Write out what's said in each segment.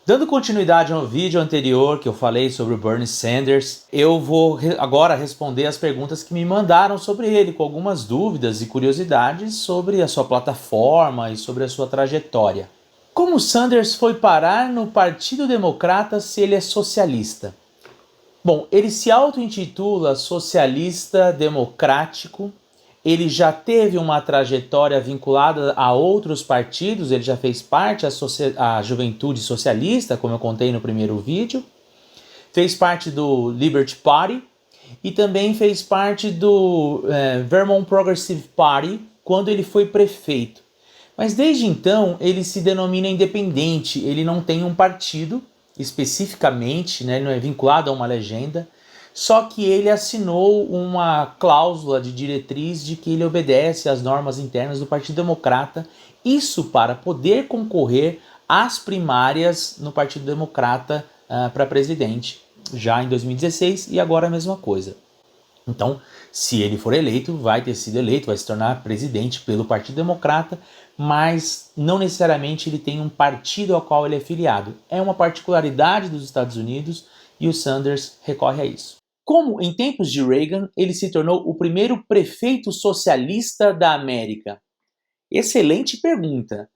Dando continuidade ao vídeo anterior que eu falei sobre o Bernie Sanders, eu vou agora responder as perguntas que me mandaram sobre ele, com algumas dúvidas e curiosidades sobre a sua plataforma e sobre a sua trajetória. Como Sanders foi parar no Partido Democrata se ele é socialista? Bom, ele se auto-intitula socialista democrático. Ele já teve uma trajetória vinculada a outros partidos, ele já fez parte da Juventude Socialista, como eu contei no primeiro vídeo, fez parte do Liberty Party e também fez parte do Vermont Progressive Party quando ele foi prefeito. Mas desde então ele se denomina independente, ele não tem um partido especificamente, né, não é vinculado a uma legenda. Só que ele assinou uma cláusula de diretriz de que ele obedece às normas internas do Partido Democrata, isso para poder concorrer às primárias no Partido Democrata para presidente, já em 2016 e agora a mesma coisa. Então, se ele for eleito, vai ter sido eleito, vai se tornar presidente pelo Partido Democrata, mas não necessariamente ele tem um partido ao qual ele é filiado. É uma particularidade dos Estados Unidos e o Sanders recorre a isso. Como em tempos de Reagan, ele se tornou o primeiro prefeito socialista da América? Excelente pergunta.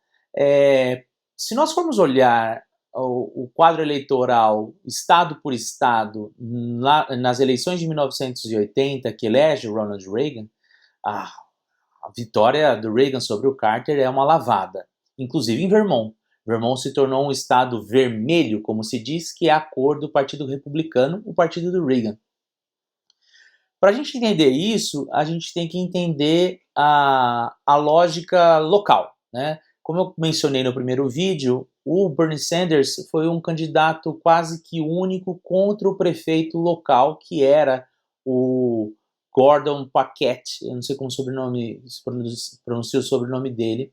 Se nós formos olhar o quadro eleitoral estado por estado nas eleições de 1980, que elege Ronald Reagan, a vitória do Reagan sobre o Carter é uma lavada, inclusive em Vermont. Vermont se tornou um estado vermelho, como se diz, que é a cor do Partido Republicano, o partido do Reagan. Para a gente entender isso, a gente tem que entender a lógica local, né? Como eu mencionei no primeiro vídeo, o Bernie Sanders foi um candidato quase que único contra o prefeito local, que era o Gordon Paquette, eu não sei como se pronuncia o sobrenome dele,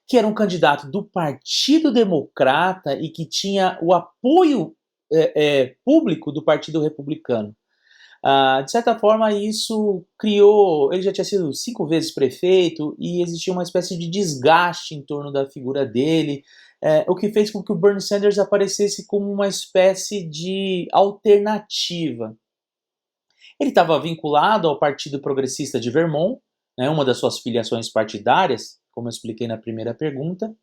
que era um candidato do Partido Democrata e que tinha o apoio público do Partido Republicano. De certa forma, isso criou... Ele já tinha sido 5 vezes prefeito e existia uma espécie de desgaste em torno da figura dele, o que fez com que o Bernie Sanders aparecesse como uma espécie de alternativa. Ele estava vinculado ao Partido Progressista de Vermont, né, uma das suas filiações partidárias, como eu expliquei na primeira pergunta,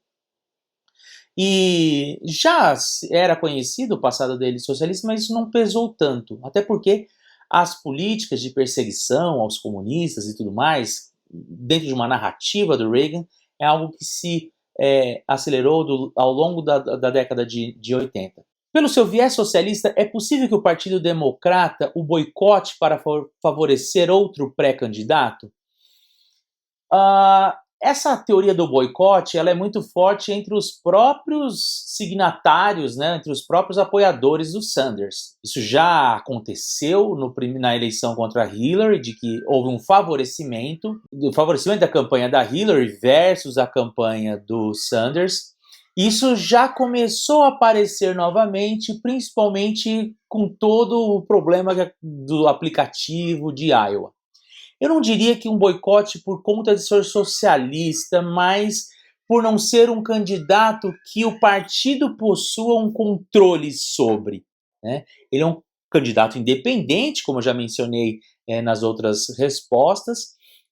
e já era conhecido o passado dele socialista, mas isso não pesou tanto, até porque as políticas de perseguição aos comunistas e tudo mais, dentro de uma narrativa do Reagan, é algo que se acelerou ao longo da década de 80. Pelo seu viés socialista, é possível que o Partido Democrata o boicote para favorecer outro pré-candidato? Essa teoria do boicote ela é muito forte entre os próprios signatários, né, entre os próprios apoiadores do Sanders. Isso já aconteceu na eleição contra Hillary, de que houve um favorecimento da campanha da Hillary versus a campanha do Sanders. Isso já começou a aparecer novamente, principalmente com todo o problema do aplicativo de Iowa. Eu não diria que um boicote por conta de ser socialista, mas por não ser um candidato que o partido possua um controle sobre, né? Ele é um candidato independente, como eu já mencionei nas outras respostas,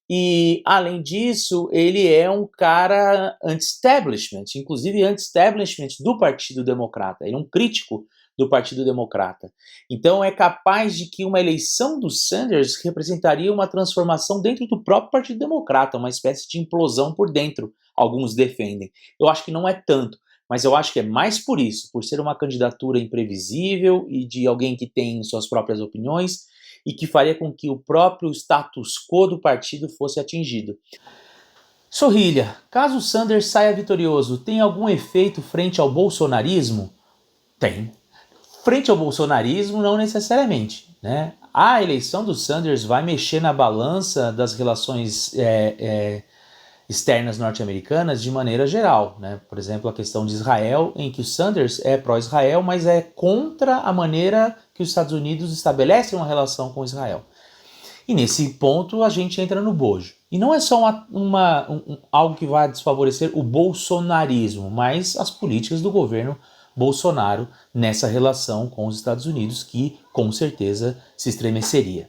e, além disso, ele é um cara anti-establishment, inclusive anti-establishment do Partido Democrata. Ele é um crítico do Partido Democrata. Então é capaz de que uma eleição do Sanders representaria uma transformação dentro do próprio Partido Democrata, uma espécie de implosão por dentro, alguns defendem. Eu acho que não é tanto, mas eu acho que é mais por isso, por ser uma candidatura imprevisível e de alguém que tem suas próprias opiniões e que faria com que o próprio status quo do partido fosse atingido. Sorrilha, caso Sanders saia vitorioso, tem algum efeito frente ao bolsonarismo? Tem. Frente ao bolsonarismo, não necessariamente, né? A eleição do Sanders vai mexer na balança das relações externas norte-americanas de maneira geral, né? Por exemplo, a questão de Israel, em que o Sanders é pró-Israel, mas é contra a maneira que os Estados Unidos estabelecem uma relação com Israel. E nesse ponto a gente entra no bojo. E não é só algo que vai desfavorecer o bolsonarismo, mas as políticas do governo Bolsonaro nessa relação com os Estados Unidos, que com certeza se estremeceria.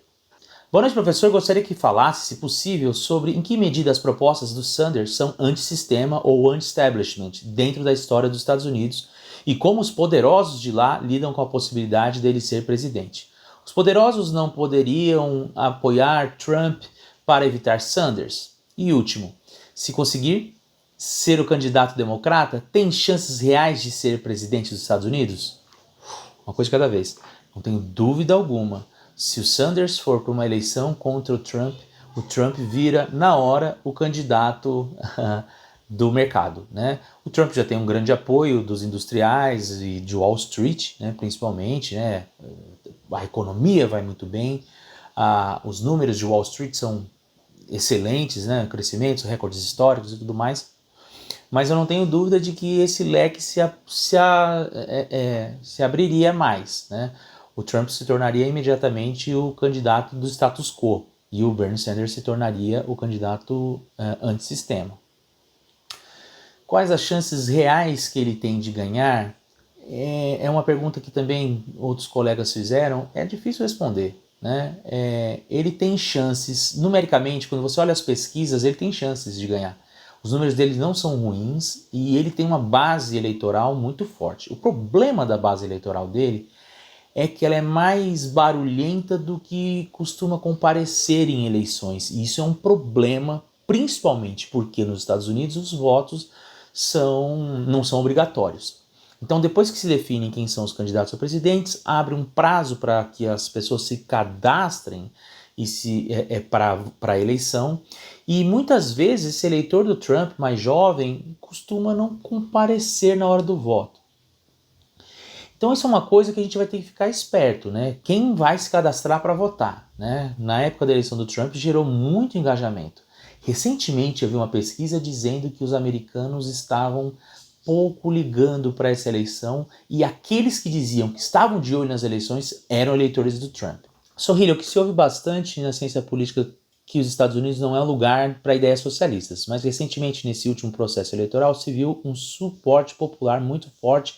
Boa noite, professor. Gostaria que falasse, se possível, sobre em que medida as propostas do Sanders são antissistema ou anti-establishment dentro da história dos Estados Unidos e como os poderosos de lá lidam com a possibilidade dele ser presidente. Os poderosos não poderiam apoiar Trump para evitar Sanders? E último, se conseguir ser o candidato democrata, tem chances reais de ser presidente dos Estados Unidos? Uma coisa de cada vez. Não tenho dúvida alguma. Se o Sanders for para uma eleição contra o Trump vira, na hora, o candidato do mercado, né? O Trump já tem um grande apoio dos industriais e de Wall Street, né, principalmente, né? A economia vai muito bem, os números de Wall Street são excelentes, né? Crescimentos, recordes históricos e tudo mais. Mas eu não tenho dúvida de que esse leque se abriria mais, né? O Trump se tornaria imediatamente o candidato do status quo e o Bernie Sanders se tornaria o candidato antissistema. Quais as chances reais que ele tem de ganhar? É uma pergunta que também outros colegas fizeram, é difícil responder, né? Ele tem chances, numericamente, quando você olha as pesquisas, ele tem chances de ganhar. Os números dele não são ruins e ele tem uma base eleitoral muito forte. O problema da base eleitoral dele é que ela é mais barulhenta do que costuma comparecer em eleições. E isso é um problema, principalmente porque nos Estados Unidos os votos não são obrigatórios. Então, depois que se definem quem são os candidatos a presidentes, abre um prazo para que as pessoas se cadastrem para a eleição. E muitas vezes esse eleitor do Trump mais jovem costuma não comparecer na hora do voto. Então isso é uma coisa que a gente vai ter que ficar esperto, né? Quem vai se cadastrar para votar, né? Na época da eleição do Trump gerou muito engajamento. Recentemente eu vi uma pesquisa dizendo que os americanos estavam pouco ligando para essa eleição e aqueles que diziam que estavam de olho nas eleições eram eleitores do Trump. Sorrilho, o que se ouve bastante na ciência política que os Estados Unidos não é um lugar para ideias socialistas, mas recentemente nesse último processo eleitoral se viu um suporte popular muito forte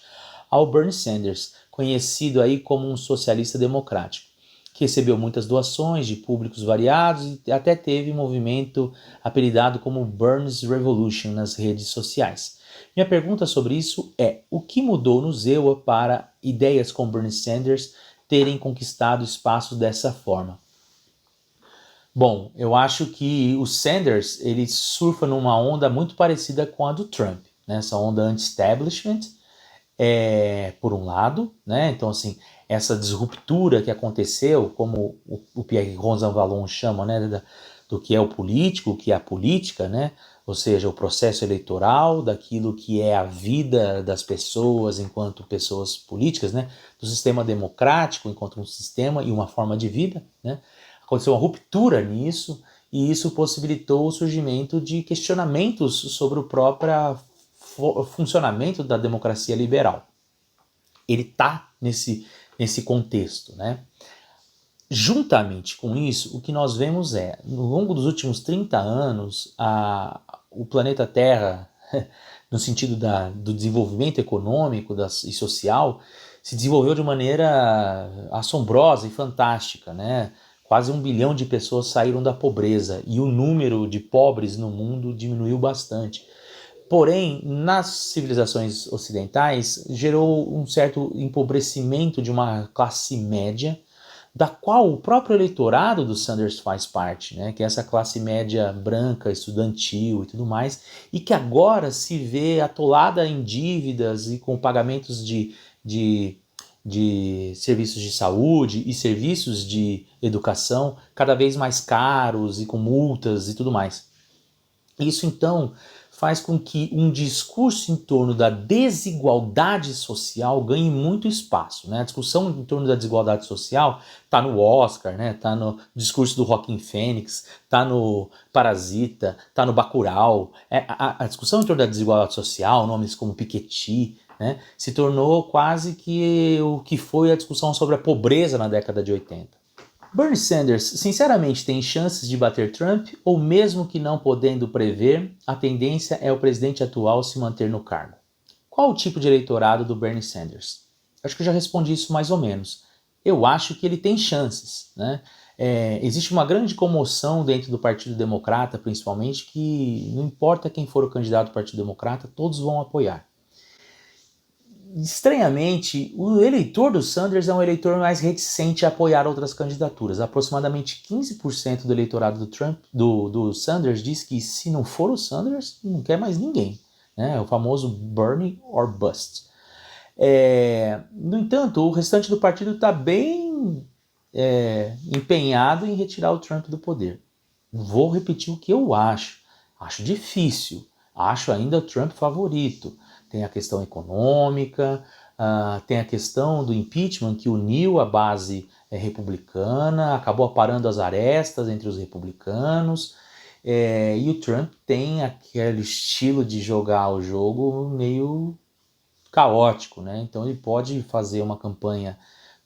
ao Bernie Sanders, conhecido aí como um socialista democrático, que recebeu muitas doações de públicos variados e até teve um movimento apelidado como Bernie's Revolution nas redes sociais. Minha pergunta sobre isso é: o que mudou no ZEWA para ideias como Bernie Sanders terem conquistado espaço dessa forma? Bom, eu acho que o Sanders ele surfa numa onda muito parecida com a do Trump, né? Essa onda anti-establishment, por um lado, né? Então, assim, essa disruptura que aconteceu, como o Pierre Rosanvallon chama, né? Do que é o político, o que é a política, né? Ou seja, o processo eleitoral, daquilo que é a vida das pessoas enquanto pessoas políticas, né? Do sistema democrático enquanto um sistema e uma forma de vida, né? Aconteceu uma ruptura nisso e isso possibilitou o surgimento de questionamentos sobre o próprio funcionamento da democracia liberal. Ele está nesse contexto, né? Juntamente com isso, o que nós vemos no longo dos últimos 30 anos, o planeta Terra, no sentido do desenvolvimento econômico e social, se desenvolveu de maneira assombrosa e fantástica, né? Quase 1 bilhão de pessoas saíram da pobreza e o número de pobres no mundo diminuiu bastante. Porém, nas civilizações ocidentais, gerou um certo empobrecimento de uma classe média, da qual o próprio eleitorado do Sanders faz parte, né? Que é essa classe média branca, estudantil e tudo mais, e que agora se vê atolada em dívidas e com pagamentos de serviços de saúde e serviços de educação cada vez mais caros e com multas e tudo mais. Isso, então, faz com que um discurso em torno da desigualdade social ganhe muito espaço, né? A discussão em torno da desigualdade social está no Oscar, né? Está no discurso do Joaquin Phoenix, está no Parasita, está no Bacurau. A discussão em torno da desigualdade social, nomes como Piketty, né? Se tornou quase que o que foi a discussão sobre a pobreza na década de 80. Bernie Sanders, sinceramente, tem chances de bater Trump ou mesmo que não podendo prever, a tendência é o presidente atual se manter no cargo? Qual o tipo de eleitorado do Bernie Sanders? Acho que eu já respondi isso mais ou menos. Eu acho que ele tem chances, né? Existe uma grande comoção dentro do Partido Democrata, principalmente, que não importa quem for o candidato do Partido Democrata, todos vão apoiar. Estranhamente, o eleitor do Sanders é um eleitor mais reticente a apoiar outras candidaturas. Aproximadamente 15% do eleitorado do Trump, do Sanders, diz que se não for o Sanders, não quer mais ninguém. Né? O famoso Bernie or bust. No entanto, o restante do partido está bem empenhado em retirar o Trump do poder. Vou repetir o que eu acho. Acho difícil. Acho ainda o Trump favorito. Tem a questão econômica, tem a questão do impeachment que uniu a base republicana, acabou aparando as arestas entre os republicanos, e o Trump tem aquele estilo de jogar o jogo meio caótico, né? Então ele pode fazer uma campanha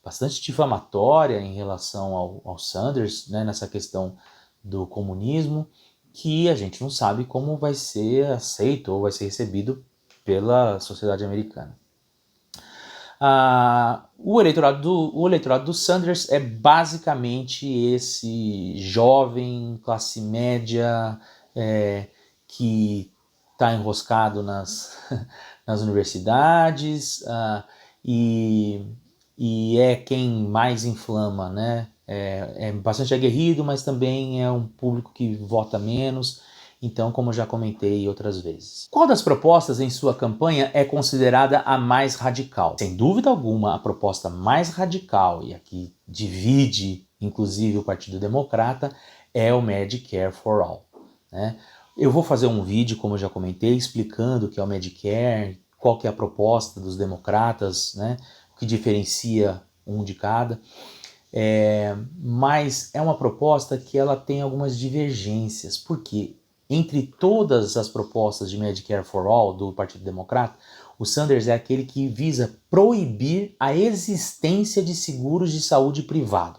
bastante difamatória em relação ao Sanders, né, nessa questão do comunismo, que a gente não sabe como vai ser aceito ou vai ser recebido pela sociedade americana. O eleitorado do Sanders é basicamente esse jovem, classe média, que está enroscado nas universidades, e é quem mais inflama, né? É bastante aguerrido, mas também é um público que vota menos. Então, como eu já comentei outras vezes. Qual das propostas em sua campanha é considerada a mais radical? Sem dúvida alguma, a proposta mais radical, e aqui divide inclusive o Partido Democrata, é o Medicare for All. Né? Eu vou fazer um vídeo, como eu já comentei, explicando o que é o Medicare, qual que é a proposta dos democratas, né? O que diferencia um de cada. Mas é uma proposta que ela tem algumas divergências, porque entre todas as propostas de Medicare for All do Partido Democrata, o Sanders é aquele que visa proibir a existência de seguros de saúde privado.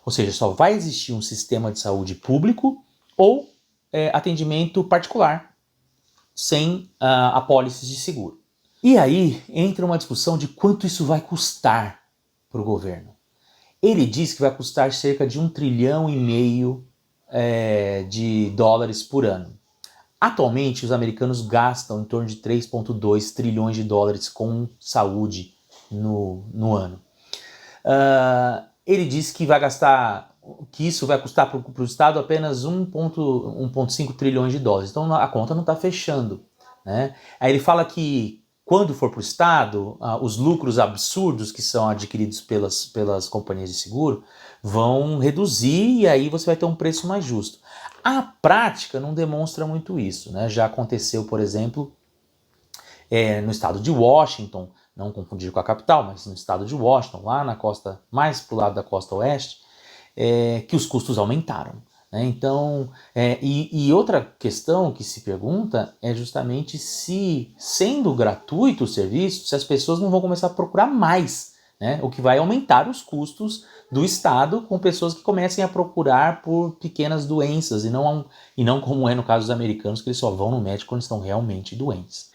Ou seja, só vai existir um sistema de saúde público ou atendimento particular, sem apólices de seguro. E aí entra uma discussão de quanto isso vai custar para o governo. Ele diz que vai custar cerca de 1,5 trilhão de dólares por ano. Atualmente, os americanos gastam em torno de 3,2 trilhões de dólares com saúde no ano. Ele diz que isso vai custar para o Estado apenas 1,5 trilhões de dólares. Então a conta não está fechando. Né? Aí ele fala que quando for para o Estado, os lucros absurdos que são adquiridos pelas companhias de seguro vão reduzir e aí você vai ter um preço mais justo. A prática não demonstra muito isso. Né? Já aconteceu, por exemplo, no estado de Washington, não confundir com a capital, mas no estado de Washington, lá na costa, mais para o lado da costa oeste, que os custos aumentaram. Né? Então, e outra questão que se pergunta é justamente se, sendo gratuito o serviço, se as pessoas não vão começar a procurar mais, né? O que vai aumentar os custos do Estado com pessoas que comecem a procurar por pequenas doenças e não como é no caso dos americanos, que eles só vão no médico quando estão realmente doentes.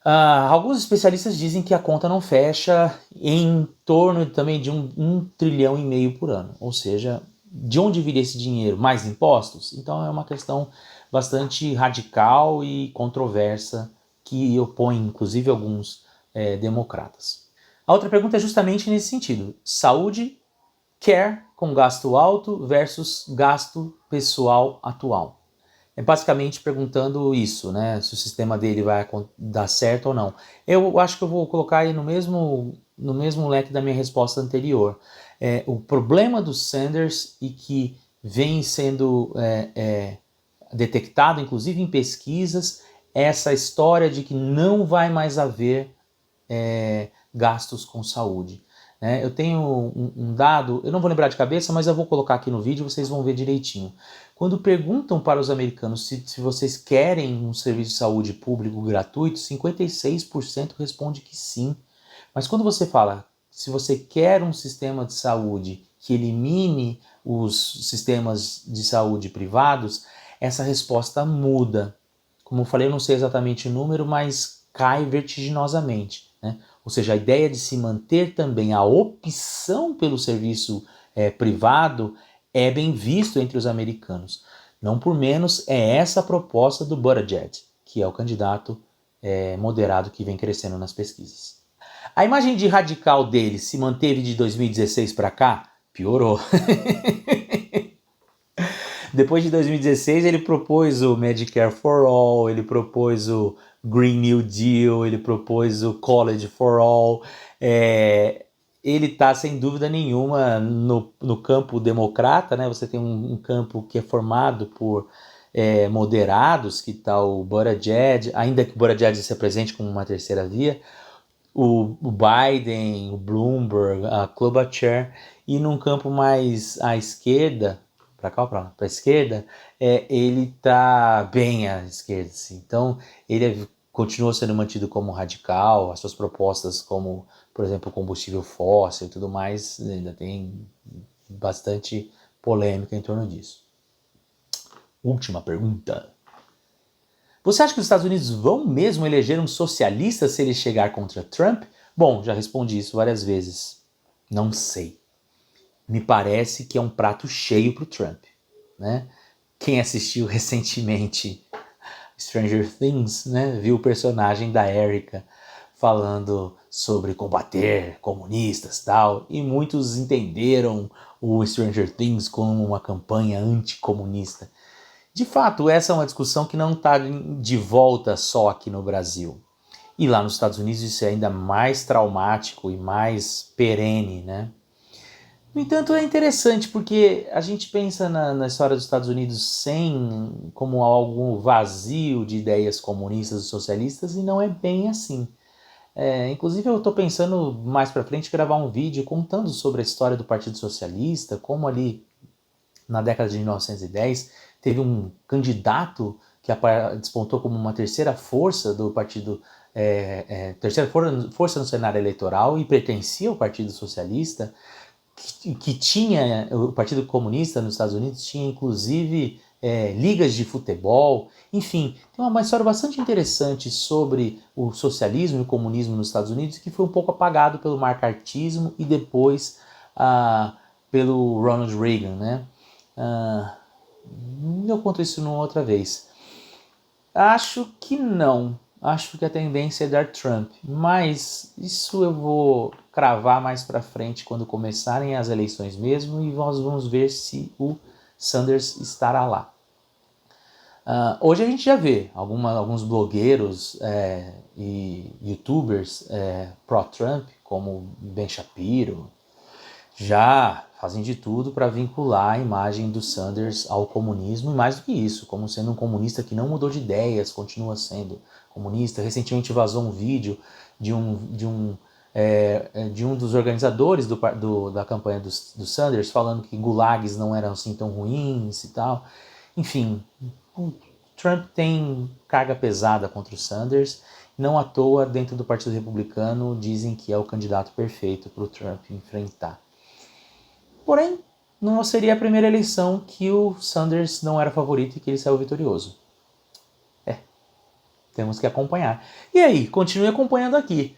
Alguns especialistas dizem que a conta não fecha em torno também de 1,5 trilhão por ano, ou seja, de onde viria esse dinheiro? Mais impostos? Então é uma questão bastante radical e controversa que opõe inclusive alguns democratas. A outra pergunta é justamente nesse sentido: saúde, care com gasto alto versus gasto pessoal atual. É basicamente perguntando isso, né? Se o sistema dele vai dar certo ou não. Eu acho que eu vou colocar aí no mesmo leque da minha resposta anterior. O problema do Sanders, e que vem sendo detectado, inclusive em pesquisas, é essa história de que não vai mais haver gastos com saúde. Eu tenho um dado, eu não vou lembrar de cabeça, mas eu vou colocar aqui no vídeo, vocês vão ver direitinho. Quando perguntam para os americanos se vocês querem um serviço de saúde público gratuito, 56% responde que sim. Mas quando você fala, se você quer um sistema de saúde que elimine os sistemas de saúde privados, essa resposta muda. Como eu falei, eu não sei exatamente o número, mas cai vertiginosamente, né? Ou seja, a ideia de se manter também a opção pelo serviço privado é bem visto entre os americanos. Não por menos é essa a proposta do Buttigieg, que é o candidato moderado que vem crescendo nas pesquisas. A imagem de radical dele se manteve de 2016 para cá? Piorou. Depois de 2016 ele propôs o Medicare for All, ele propôs o Green New Deal, ele propôs o College for All. Ele está sem dúvida nenhuma no campo democrata, né? Você tem um campo que é formado por moderados, que está o Buttigieg, ainda que o Buttigieg se apresente como uma terceira via, o Biden, o Bloomberg, a Klobuchar, e num campo mais à esquerda, para cá ou para lá? Para a esquerda, ele está bem à esquerda. Assim. Então, ele continua sendo mantido como radical, as suas propostas como, por exemplo, combustível fóssil e tudo mais, ainda tem bastante polêmica em torno disso. Última pergunta. Você acha que os Estados Unidos vão mesmo eleger um socialista se ele chegar contra Trump? Bom, já respondi isso várias vezes. Não sei. Me parece que é um prato cheio para o Trump, né? Quem assistiu recentemente Stranger Things, né, viu o personagem da Erica falando sobre combater comunistas e tal, e muitos entenderam o Stranger Things como uma campanha anticomunista. De fato, essa é uma discussão que não está de volta só aqui no Brasil. E lá nos Estados Unidos isso é ainda mais traumático e mais perene, né? No entanto, é interessante porque a gente pensa na história dos Estados Unidos como algo vazio de ideias comunistas e socialistas, e não é bem assim. Inclusive eu estou pensando mais para frente gravar um vídeo contando sobre a história do Partido Socialista, como ali na década de 1910 teve um candidato que despontou como uma terceira força do partido, terceira força no cenário eleitoral e pertencia ao Partido Socialista, que tinha, o Partido Comunista nos Estados Unidos tinha inclusive ligas de futebol, enfim, tem uma história bastante interessante sobre o socialismo e o comunismo nos Estados Unidos que foi um pouco apagado pelo macartismo e depois pelo Ronald Reagan, né? Eu conto isso numa outra vez. Acho que não. Acho que a tendência é dar Trump. Mas isso eu vou cravar mais pra frente quando começarem as eleições mesmo e nós vamos ver se o Sanders estará lá. Hoje a gente já vê alguns blogueiros e youtubers pró-Trump, como Ben Shapiro, já fazem de tudo para vincular a imagem do Sanders ao comunismo, e mais do que isso, como sendo um comunista que não mudou de ideias, continua sendo comunista. Recentemente vazou um vídeo de um dos organizadores da campanha do Sanders falando que gulags não eram assim tão ruins e tal. Enfim, o Trump tem carga pesada contra o Sanders. Não à toa, dentro do Partido Republicano, dizem que é o candidato perfeito para o Trump enfrentar. Porém, não seria a primeira eleição que o Sanders não era favorito e que ele saiu vitorioso. Temos que acompanhar. E aí, continue acompanhando aqui.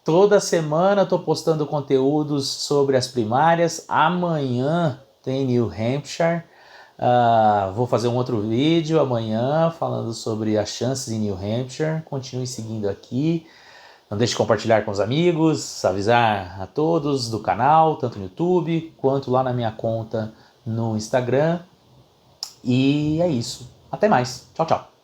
Toda semana estou postando conteúdos sobre as primárias. Amanhã tem New Hampshire. Vou fazer um outro vídeo amanhã falando sobre as chances em New Hampshire. Continue seguindo aqui. Não deixe de compartilhar com os amigos, avisar a todos do canal, tanto no YouTube quanto lá na minha conta no Instagram. E é isso. Até mais. Tchau, tchau.